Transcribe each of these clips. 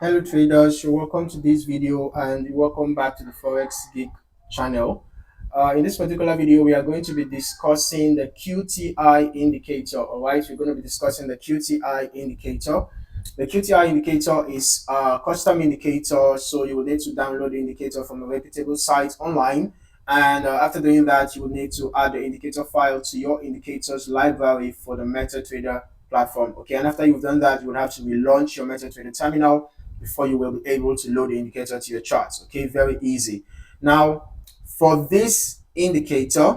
Hello traders, you're welcome to this video and welcome back to the Forex Geek channel. In this particular video, we are going to be discussing the QTI indicator. All right, we're going to be discussing the QTI indicator. The QTI indicator is a custom indicator, so you will need to download the indicator from a reputable site online. And after doing that, you will need to add the indicator file to your indicators library for the MetaTrader platform. Okay, and after you've done that, you will have to relaunch your MetaTrader terminal before you will be able to load the indicator to your charts. Okay, very easy. Now, for this indicator,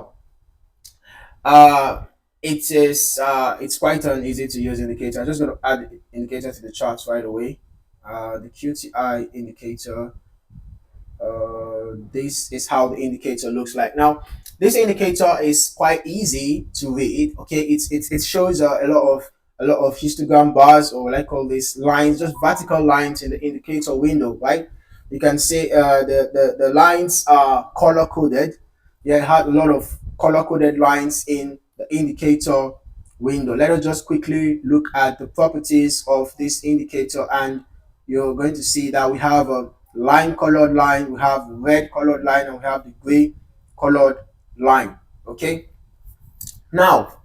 uh, it's quite an easy to use indicator. I'm just going to add the indicator to the charts right away. The QTI indicator. This is how the indicator looks like. Now, this indicator is quite easy to read. Okay, it shows a lot of histogram bars, or what I call this lines, just vertical lines in the indicator window, right? You can see the lines are color coded. Yeah, it had a lot of color coded lines in the indicator window. Let us just quickly look at the properties of this indicator, and you're going to see that we have a lime colored line, we have red colored line, and we have the gray colored line. Okay, now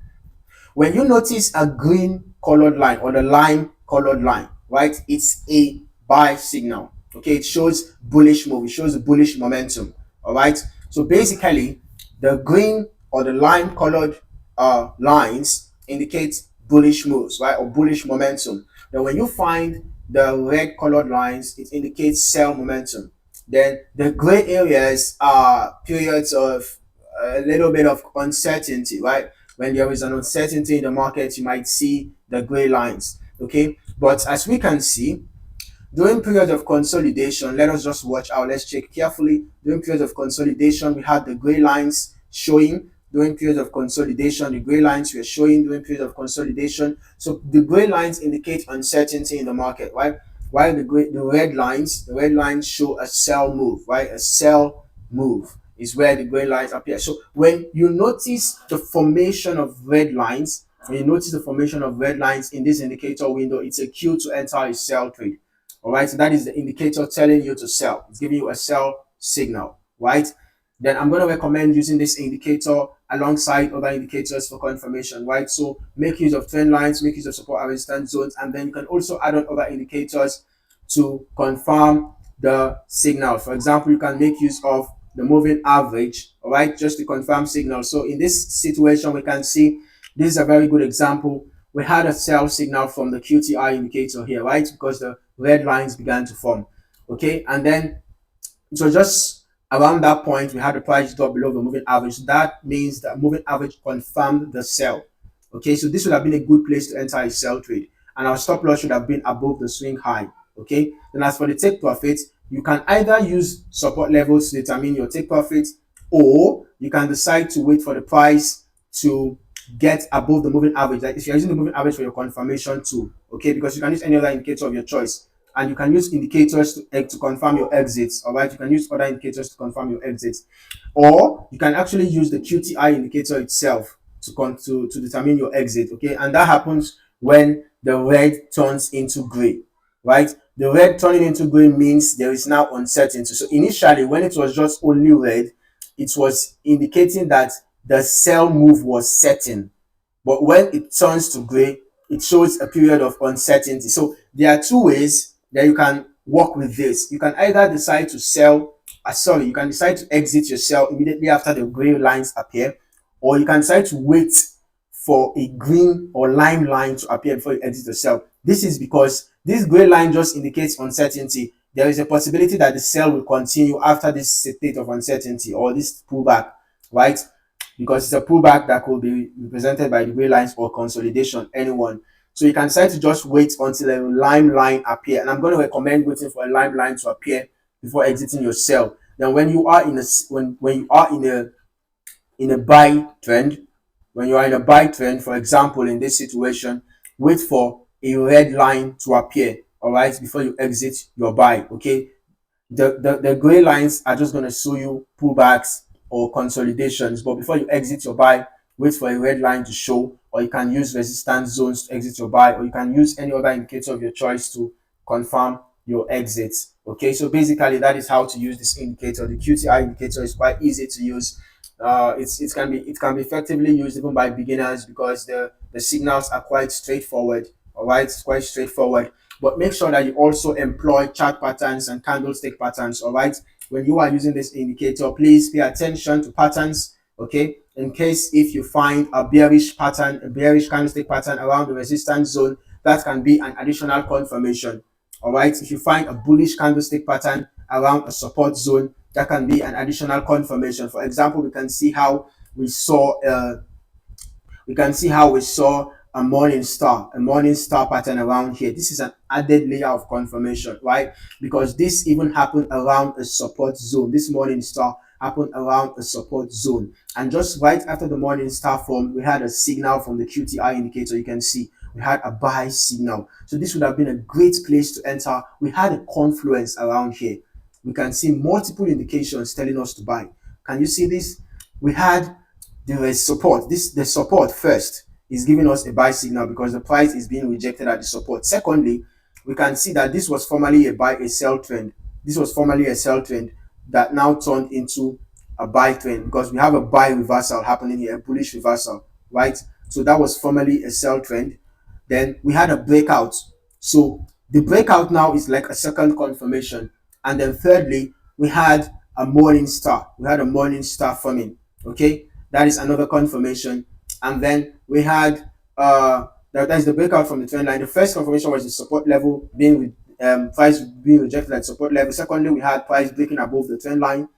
when you notice a green colored line or the lime colored line, right, it's a buy signal. Okay, it shows bullish move, it shows bullish momentum. All right, so basically the green or the lime colored lines indicate bullish moves, right, or bullish momentum. Then when you find the red colored lines, it indicates sell momentum. Then the gray areas are periods of a little bit of uncertainty, right? When there is an uncertainty in the market, you might see the gray lines. Okay, but as we can see, during periods of consolidation, let us just watch out. Let's check carefully. During periods of consolidation, we had the gray lines showing. During periods of consolidation, the gray lines were showing during periods of consolidation. So the gray lines indicate uncertainty in the market, right? While the red lines show a sell move, right? A sell move is where the gray lines appear. So when you notice the formation of red lines, when you notice the formation of red lines in this indicator window, it's a cue to enter a sell trade. All right, so that is the indicator telling you to sell. It's giving you a sell signal, right? Then I'm going to recommend using this indicator alongside other indicators for confirmation, right? So make use of trend lines, make use of support and resistance zones, and then you can also add on other indicators to confirm the signal. For example, you can make use of the moving average, all right, just to confirm signal. So in this situation, we can see this is a very good example. We had a sell signal from the QTI indicator here, right? Because the red lines began to form. Okay, and then so just around that point, we had the price drop below the moving average. So that means that moving average confirmed the sell. Okay, so this would have been a good place to enter a sell trade, and our stop loss should have been above the swing high. Okay, then as for the take profit, you can either use support levels to determine your take profit, or you can decide to wait for the price to get above the moving average. Like if you're using the moving average for your confirmation tool, okay, because you can use any other indicator of your choice, and you can use indicators to confirm your exits. All right, you can use other indicators to confirm your exits, or you can actually use the QTI indicator itself to determine your exit. Okay, and that happens when the red turns into gray, right? The red turning into gray means there is now uncertainty. So initially, when it was just only red, it was indicating that the sell move was certain. But when it turns to gray, it shows a period of uncertainty. So there are two ways that you can work with this. You can either decide to sell, you can decide to exit your sell immediately after the gray lines appear, or you can decide to wait for a green or lime line to appear before you exit the sell. This is because this gray line just indicates uncertainty. There is a possibility that the sell will continue after this state of uncertainty or this pullback, right? Because it's a pullback that could be represented by the gray lines or consolidation, anyone. So you can decide to just wait until a lime line appear, and I'm going to recommend waiting for a lime line to appear before exiting your sell. Then when you are in a when you are in a buy trend, when you are in a buy trend, for example, in this situation, wait for a red line to appear, all right, before you exit your buy. Okay, the gray lines are just going to show you pullbacks or consolidations, but before you exit your buy, wait for a red line to show, or you can use resistance zones to exit your buy, or you can use any other indicator of your choice to confirm your exits. Okay, so basically that is how to use this indicator. The QTI indicator is quite easy to use. It can be effectively used even by beginners because the signals are quite straightforward. All right, it's quite straightforward. But make sure that you also employ chart patterns and candlestick patterns. All right, when you are using this indicator, please pay attention to patterns. Okay, in case if you find a bearish pattern, a bearish candlestick pattern around the resistance zone, that can be an additional confirmation. All right, if you find a bullish candlestick pattern around a support zone, that can be an additional confirmation. For example, we can see how we saw a morning star pattern around here. This is an added layer of confirmation, right? Because this even happened around a support zone. This morning star happened around a support zone. And just right after the morning star formed, we had a signal from the QTI indicator. You can see we had a buy signal. So this would have been a great place to enter. We had a confluence around here. We can see multiple indications telling us to buy. Can you see this? We had the support. The support first is giving us a buy signal because the price is being rejected at the support. Secondly, we can see that this was formerly a sell trend. This was formerly a sell trend that now turned into a buy trend because we have a buy reversal happening here, a bullish reversal, right? So that was formerly a sell trend. Then we had a breakout. So the breakout now is like a second confirmation. And then thirdly, we had a morning star. We had a morning star forming. Okay, that is another confirmation. And then we had that's the breakout from the trend line. The first confirmation was the support level being price being rejected at support level. Secondly, we had price breaking above the trend line.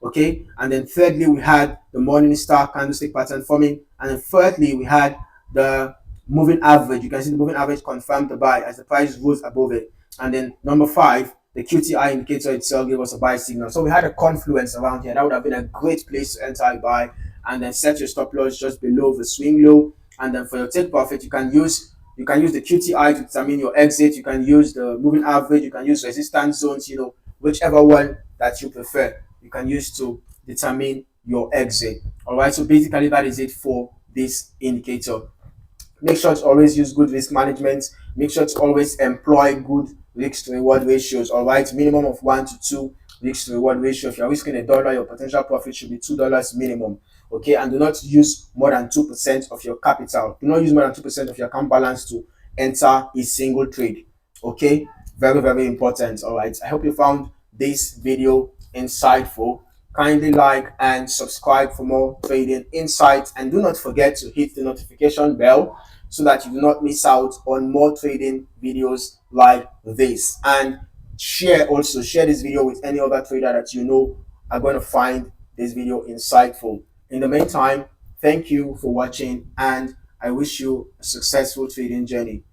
Okay, and then thirdly, we had the morning star candlestick pattern forming, and then fourthly, we had the moving average. You can see the moving average confirmed the buy as the price rose above it. And then number 5, the QTI indicator itself gave us a buy signal. So we had a confluence around here. That would have been a great place to enter a buy, and then set your stop loss just below the swing low. And then for your take profit, you can use the QTI to determine your exit. You can use the moving average. You can use resistance zones. Whichever one that you prefer, you can use to determine your exit. All right. So basically, that is it for this indicator. Make sure to always use good risk management. Make sure to always employ good risk to reward ratios. All right, minimum of 1 to 2 risk to reward ratio. If you're risking $1, your potential profit should be $2 minimum. Okay, and do not use more than 2% of your capital. Do not use more than 2% of your account balance to enter a single trade. Okay, very, very important. All right, I hope you found this video insightful. Kindly like and subscribe for more trading insights, and do not forget to hit the notification bell so that you do not miss out on more trading videos like this. And share this video with any other trader that you know are going to find this video insightful. In the meantime, thank you for watching, and I wish you a successful trading journey.